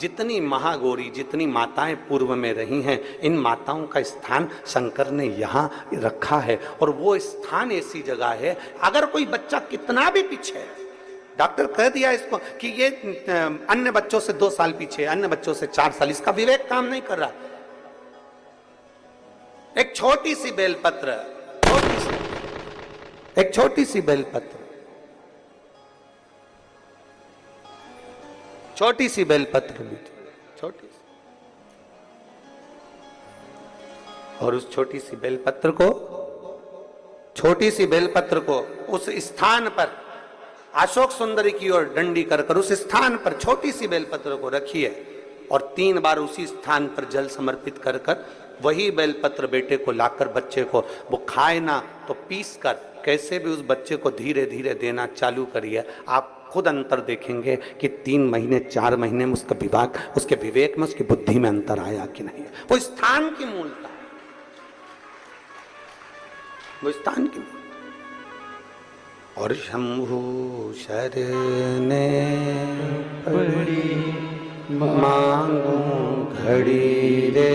जितनी महागौरी, जितनी माताएं पूर्व में रही हैं, इन माताओं का स्थान शंकर ने यहाँ रखा है। और वो स्थान ऐसी जगह है, अगर कोई बच्चा कितना भी पीछे, डॉक्टर कह दिया इसको कि ये अन्य बच्चों से 2 साल पीछे, अन्य बच्चों से 4 साल, इसका विवेक काम नहीं कर रहा। एक छोटी सी बेलपत्र, एक छोटी सी बेलपत्र, छोटी सी बेलपत्र लीजिए, छोटी सी, और उस छोटी सी बेलपत्र को, छोटी सी बेलपत्र को उस स्थान पर अशोक सुंदरी की ओर डंडी कर कर उस स्थान पर छोटी सी बेलपत्र को रखिए, और 3 बार उसी स्थान पर जल समर्पित कर कर वही बेलपत्र बेटे को लाकर बच्चे को, वो खाए ना तो पीस कर कैसे भी उस बच्चे को धीरे धीरे देना चालू करिए। आप आप खुद अंतर देखेंगे कि 3 महीने 4 महीने में उसका विवेक, उसके विवेक में, उसकी बुद्धि में अंतर आया कि नहीं। वो स्थान की मूलता, वो स्थान की मूलता। और शंभु शरने पड़ी मांगू घड़ी रे,